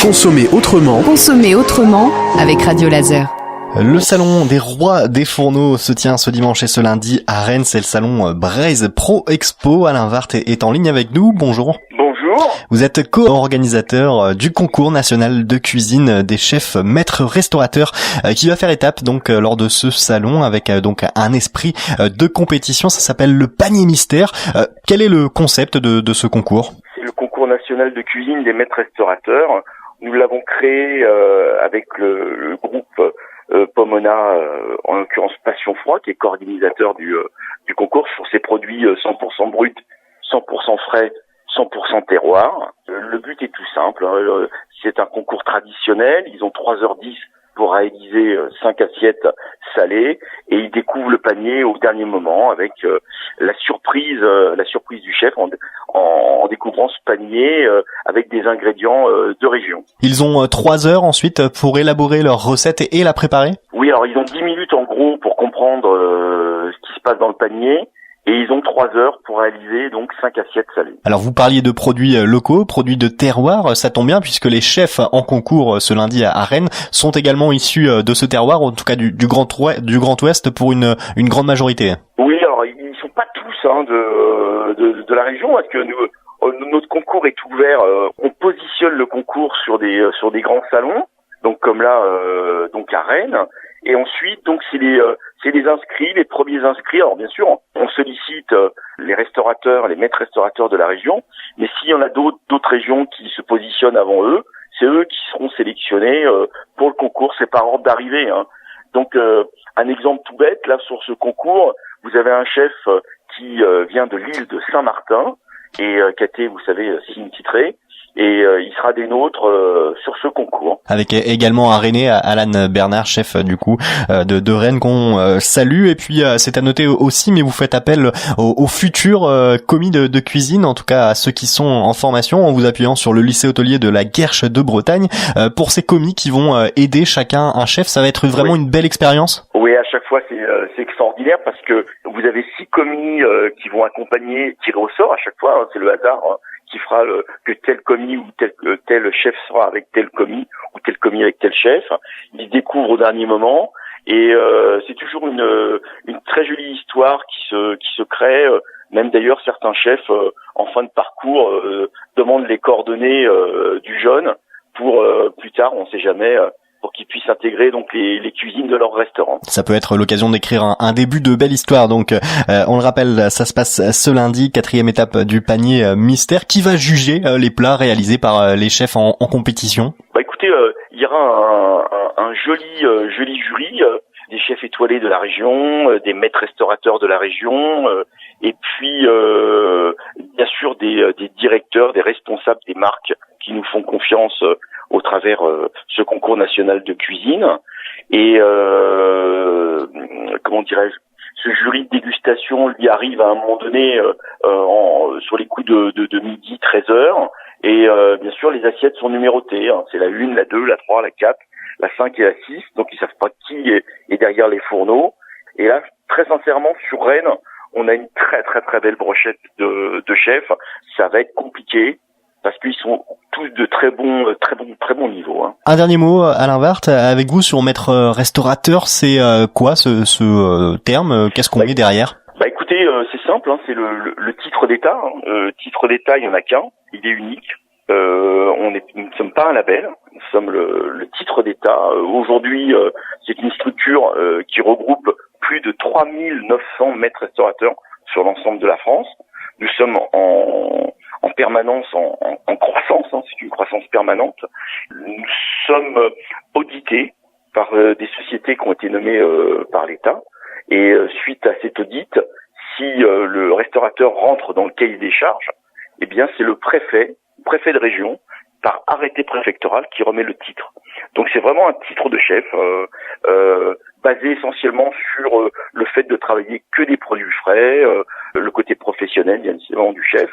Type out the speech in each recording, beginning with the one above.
Consommer autrement avec Radio Laser. Le salon des rois des fourneaux se tient ce dimanche et ce lundi à Rennes. C'est le salon Braise Pro Expo. Alain Wart est en ligne avec nous. Bonjour. Bonjour. Vous êtes co-organisateur du concours national de cuisine des chefs maîtres restaurateurs qui va faire étape donc lors de ce salon avec donc un esprit de compétition. Ça s'appelle le panier mystère. Quel est le concept de ce concours ? C'est le concours national de cuisine des maîtres restaurateurs. Nous l'avons créé avec le groupe Pomona, en l'occurrence Passion Froid, qui est co-organisateur du concours sur ses produits 100% bruts, 100% frais, 100% terroir. Le but est tout simple, c'est un concours traditionnel, ils ont 3h10 pour réaliser 5 assiettes salées et ils découvrent le panier au dernier moment avec la surprise du chef en découvrant ce panier avec des ingrédients de région. Ils ont 3 heures ensuite pour élaborer leur recette et la préparer ? Oui, alors ils ont 10 minutes en gros pour comprendre ce qui se passe dans le panier. Et ils ont 3 heures pour réaliser donc 5 assiettes salées. Alors vous parliez de produits locaux, produits de terroir, ça tombe bien puisque les chefs en concours ce lundi à Rennes sont également issus de ce terroir, en tout cas du Grand Ouest pour une grande majorité. Oui, alors ils sont pas tous de la région parce que notre concours est ouvert. On positionne le concours sur des grands salons, donc comme là donc à Rennes. Et ensuite, donc, c'est les inscrits, les premiers inscrits. Alors, bien sûr, on sollicite les restaurateurs, les maîtres restaurateurs de la région. Mais s'il y en a d'autres régions qui se positionnent avant eux, c'est eux qui seront sélectionnés pour le concours. C'est par ordre d'arrivée, hein. Donc, un exemple tout bête, là, sur ce concours, vous avez un chef qui vient de l'île de Saint-Martin et qui a été, vous savez, signe titré. Et il sera des nôtres sur ce concours. Avec également un Rennais, Alan Bernard, chef du coup de Rennes qu'on salue. Et puis c'est à noter aussi, mais vous faites appel aux futurs commis de cuisine, en tout cas à ceux qui sont en formation, en vous appuyant sur le lycée hôtelier de la Guerche de Bretagne. Pour ces commis qui vont aider chacun un chef, ça va être vraiment une belle expérience. Oui, à chaque fois c'est extraordinaire parce que vous avez 6 commis qui vont accompagner, tirer au sort à chaque fois, hein, c'est le hasard. Hein, qui fera que tel commis ou tel chef sera avec tel commis ou tel commis avec tel chef. Ils découvrent au dernier moment et c'est toujours une très jolie histoire qui se crée. Même d'ailleurs certains chefs en fin de parcours demandent les coordonnées du jeune pour plus tard, on sait jamais. Pour qu'ils puissent intégrer donc les cuisines de leur restaurant. Ça peut être l'occasion d'écrire un début de belle histoire. Donc, on le rappelle, ça se passe ce lundi, 4e étape du panier mystère. Qui va juger les plats réalisés par les chefs en compétition ? Bah écoutez, il y aura un joli jury, des chefs étoilés de la région, des maîtres restaurateurs de la région, et puis bien sûr des directeurs, des responsables des marques qui nous font confiance au travers ce concours national de cuisine. Et comment dirais-je, ce jury de dégustation lui arrive à un moment donné sur les coups de midi, 13h. Et bien sûr, les assiettes sont numérotées. Hein. C'est la 1, la 2, la 3, la 4, la 5 et la 6. Donc, ils savent pas qui est derrière les fourneaux. Et là, très sincèrement, sur Rennes, on a une très très très belle brochette de chefs. Ça va être compliqué parce qu'ils sont tous de très bon niveau. Hein. Un dernier mot, Alain Wart, avec vous sur maître restaurateur, c'est quoi ce terme ? Qu'est-ce qu'on met derrière ? Bah écoutez, c'est simple, hein, c'est le titre d'État. Hein. Titre d'État, il y en a qu'un, il est unique. Nous ne sommes pas un label, nous sommes le titre d'État. Aujourd'hui, c'est une structure qui regroupe plus de 3900 maîtres restaurateurs sur l'ensemble de la France. Nous sommes en permanence, en croissance, hein, c'est une croissance permanente. Nous sommes audités par des sociétés qui ont été nommées par l'État. Et suite à cet audit, si le restaurateur rentre dans le cahier des charges, eh bien c'est le préfet de région, par arrêté préfectoral, qui remet le titre. Donc c'est vraiment un titre de chef, basé essentiellement sur le fait de travailler que des produits frais, le côté professionnel bien évidemment du chef.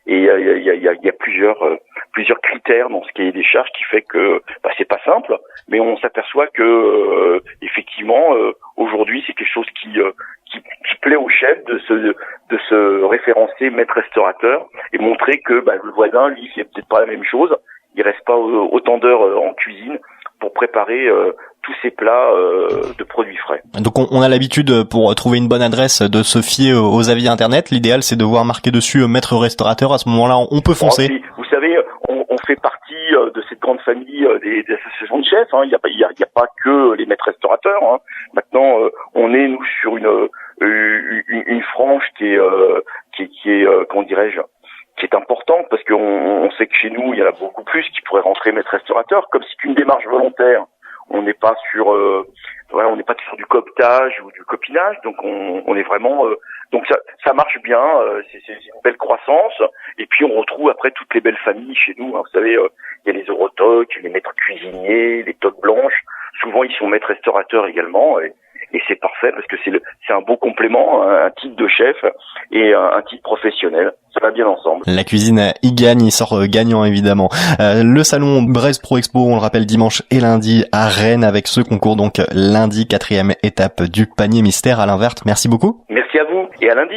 Et il y a plusieurs critères dans ce cahier des charges qui fait que c'est pas simple, mais on s'aperçoit que effectivement aujourd'hui c'est quelque chose qui plaît au chef de se référencer maître restaurateur et montrer que le voisin lui fait peut-être pas la même chose il reste pas autant d'heures en cuisine pour préparer tous ces plats de produits frais. Donc on a l'habitude, pour trouver une bonne adresse, de se fier aux avis internet. L'idéal, c'est de voir marqué dessus maître restaurateur. À ce moment-là, on peut foncer. Vous savez, on fait partie de cette grande famille des associations de chefs. Il y a pas que les maîtres restaurateurs. Maintenant, on est nous sur une frange qui est comment dirais-je, qui est importante, parce qu'on sait que chez nous il y en a beaucoup plus qui pourraient rentrer maître restaurateur, comme c'est une démarche volontaire. On n'est pas sur on n'est pas sur du cooptage ou du copinage, donc on est vraiment donc ça marche bien, c'est une belle croissance, et puis on retrouve après toutes les belles familles chez nous. Vous savez, il y a les Eurotocs, les maîtres cuisiniers, les toques blanches, souvent ils sont maîtres restaurateurs également, et c'est parfait parce que c'est un beau complément, un titre de chef et un titre professionnel. Ça va bien ensemble. La cuisine y gagne, il sort gagnant évidemment. Le salon Brest Pro Expo, on le rappelle, dimanche et lundi à Rennes, avec ce concours donc lundi, 4e étape du panier mystère. Alain Vert, merci beaucoup. Merci à vous et à lundi.